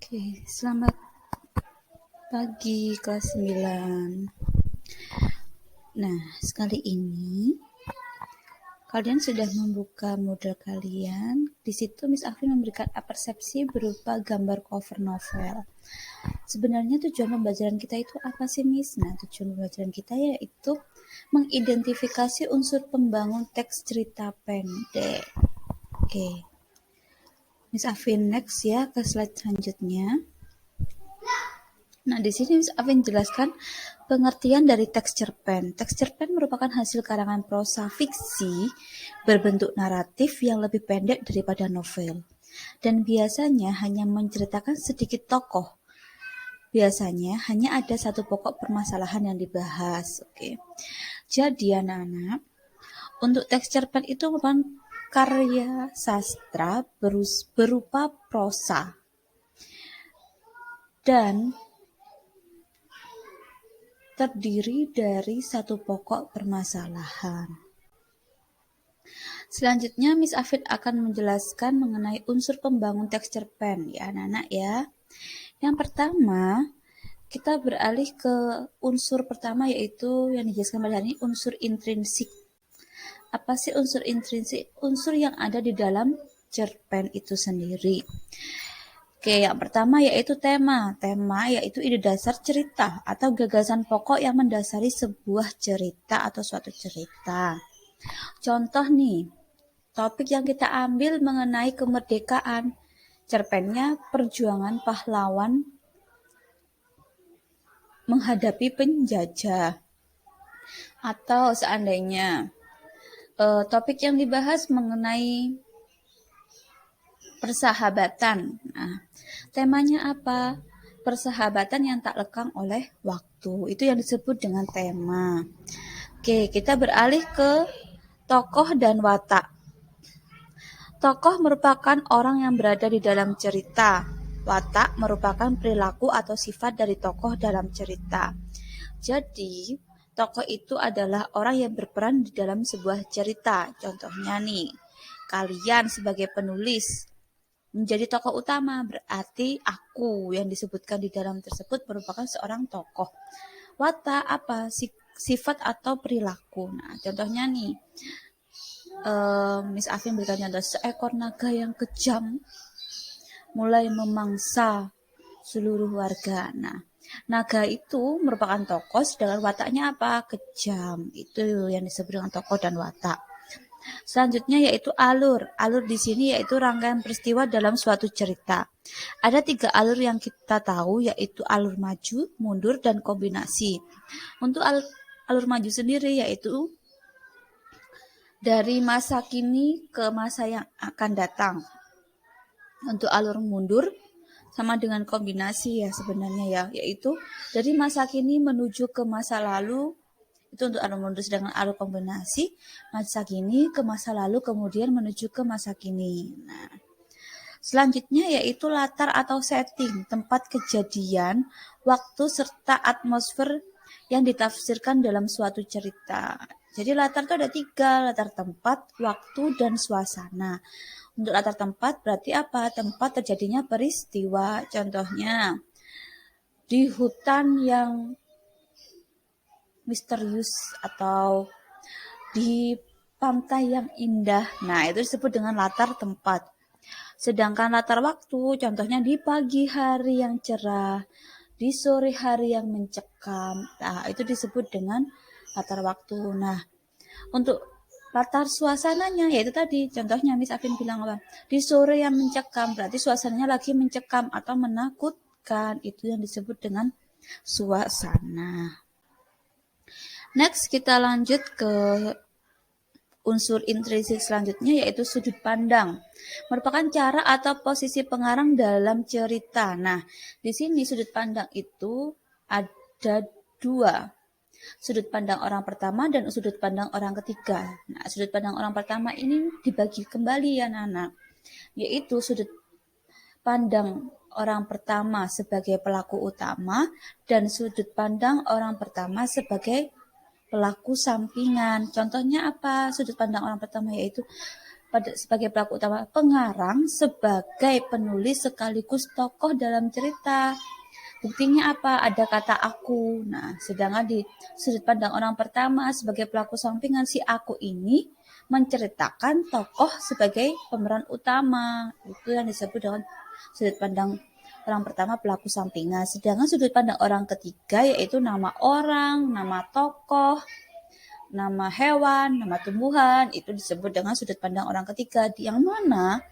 Oke, selamat pagi kelas 9. Nah, sekali ini kalian sudah membuka Moodle kalian. Di situ Miss Afin memberikan persepsi berupa gambar cover novel. Sebenarnya tujuan pembelajaran kita itu apa sih, Miss? Nah, tujuan pembelajaran kita yaitu mengidentifikasi unsur pembangun teks cerita pendek. Oke. Miss Afin next ya ke slide selanjutnya. Nah, di sini Miss Afin jelaskan pengertian dari teks cerpen. Teks cerpen merupakan hasil karangan prosa fiksi berbentuk naratif yang lebih pendek daripada novel. Dan biasanya hanya menceritakan sedikit tokoh. Biasanya hanya ada satu pokok permasalahan yang dibahas. Oke. Jadi anak-anak, untuk teks cerpen itu merupakan karya sastra berupa prosa. Dan terdiri dari satu pokok permasalahan. Selanjutnya, Miss Afid akan menjelaskan mengenai unsur pembangun teks cerpen, ya anak-anak ya. Yang pertama, kita beralih ke unsur pertama yaitu yang dijelaskan pada hari ini unsur intrinsik. Apa sih unsur intrinsik? Unsur yang ada di dalam cerpen itu sendiri. Oke, yang pertama yaitu tema. Tema yaitu ide dasar cerita atau gagasan pokok yang mendasari sebuah cerita atau suatu cerita. Contoh nih, topik yang kita ambil mengenai kemerdekaan. Cerpennya perjuangan pahlawan menghadapi penjajah. Atau seandainya topik yang dibahas mengenai persahabatan. Nah, temanya apa? Persahabatan yang tak lekang oleh waktu. Itu yang disebut dengan tema. Oke, kita beralih ke tokoh dan watak. Tokoh merupakan orang yang berada di dalam cerita. Watak merupakan perilaku atau sifat dari tokoh dalam cerita. Jadi, tokoh itu adalah orang yang berperan di dalam sebuah cerita. Contohnya nih, kalian sebagai penulis menjadi tokoh utama, berarti aku yang disebutkan di dalam tersebut merupakan seorang tokoh. Watak apa? Sifat atau perilaku. Nah, contohnya nih, Miss Afin berikan contoh, seekor naga yang kejam mulai memangsa seluruh warga. Nah, naga itu merupakan tokoh, sedangkan wataknya apa? Kejam. Itu yang disebut dengan tokoh dan watak. Selanjutnya yaitu alur. Alur di sini yaitu rangkaian peristiwa dalam suatu cerita. Ada 3 alur yang kita tahu yaitu alur maju, mundur, dan kombinasi. Untuk alur maju sendiri yaitu dari masa kini ke masa yang akan datang. Untuk alur mundur sama dengan kombinasi ya sebenarnya ya, yaitu dari masa kini menuju ke masa lalu. Itu untuk alur mundur, sedangkan alur kombinasi masa kini ke masa lalu kemudian menuju ke masa kini. Nah, selanjutnya yaitu latar atau setting, tempat kejadian, waktu serta atmosfer yang ditafsirkan dalam suatu cerita. Jadi latar itu ada 3, latar tempat, waktu, dan suasana. Untuk latar tempat berarti apa? Tempat terjadinya peristiwa. Contohnya di hutan yang misterius atau di pantai yang indah. Nah, itu disebut dengan latar tempat. Sedangkan latar waktu, contohnya di pagi hari yang cerah, di sore hari yang mencekam. Nah, itu disebut dengan latar waktu. Nah, untuk latar suasananya, yaitu tadi, contohnya Miss Afin bilang apa? Di sore yang mencekam, berarti suasananya lagi mencekam atau menakutkan. Itu yang disebut dengan suasana. Next, kita lanjut ke unsur intrinsik selanjutnya yaitu sudut pandang. Merupakan cara atau posisi pengarang dalam cerita. Nah, di sini sudut pandang itu ada 2. Sudut pandang orang pertama dan sudut pandang orang ketiga. Nah, sudut pandang orang pertama ini dibagi kembali ya anak-anak. Yaitu sudut pandang orang pertama sebagai pelaku utama dan sudut pandang orang pertama sebagai pelaku sampingan. Contohnya apa? Sudut pandang orang pertama yaitu sebagai pelaku utama, pengarang sebagai penulis sekaligus tokoh dalam cerita. Buktinya apa? Ada kata aku. Nah, sedangkan di sudut pandang orang pertama sebagai pelaku sampingan, si aku ini menceritakan tokoh sebagai pemeran utama. Itu yang disebut dengan sudut pandang orang pertama, pelaku sampingan. Sedangkan sudut pandang orang ketiga yaitu nama orang, nama tokoh, nama hewan, nama tumbuhan, itu disebut dengan sudut pandang orang ketiga, yang mana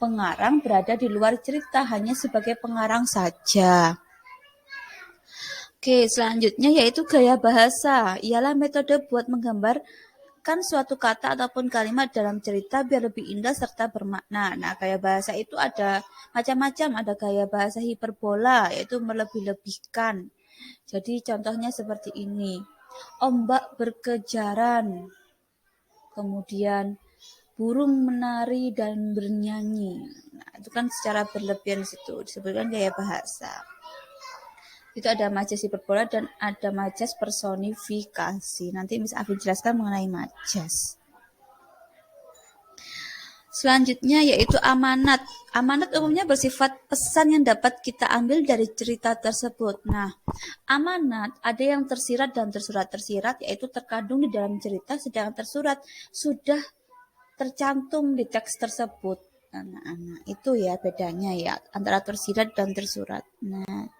pengarang berada di luar cerita, hanya sebagai pengarang saja. Oke, selanjutnya yaitu gaya bahasa. Ialah metode buat menggambarkan suatu kata ataupun kalimat dalam cerita biar lebih indah serta bermakna. Nah, gaya bahasa itu ada macam-macam. Ada gaya bahasa hiperbola, yaitu melebih-lebihkan. Jadi contohnya seperti ini. Ombak berkejaran. Kemudian burung menari dan bernyanyi. Nah, itu kan secara berlebihan situ disebutkan gaya bahasa. Itu ada majas hiperbola dan ada majas personifikasi. Nanti Miss Afin jelaskan mengenai majas. Selanjutnya yaitu amanat. Amanat umumnya bersifat pesan yang dapat kita ambil dari cerita tersebut. Nah, amanat ada yang tersirat dan tersurat. Tersirat yaitu terkandung di dalam cerita, sedangkan tersurat sudah tercantum di teks tersebut. Anak-anak, itu ya bedanya ya antara tersirat dan tersurat. Nah,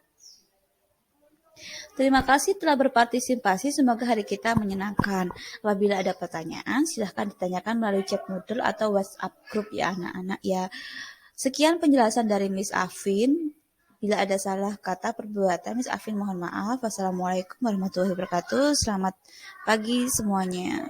terima kasih telah berpartisipasi. Semoga hari kita menyenangkan. Apabila ada pertanyaan, silahkan ditanyakan melalui chat Moodle atau WhatsApp group ya anak-anak ya. Sekian penjelasan dari Miss Afin. Bila ada salah kata perbuatan, Miss Afin mohon maaf. Wassalamualaikum warahmatullahi wabarakatuh. Selamat pagi semuanya.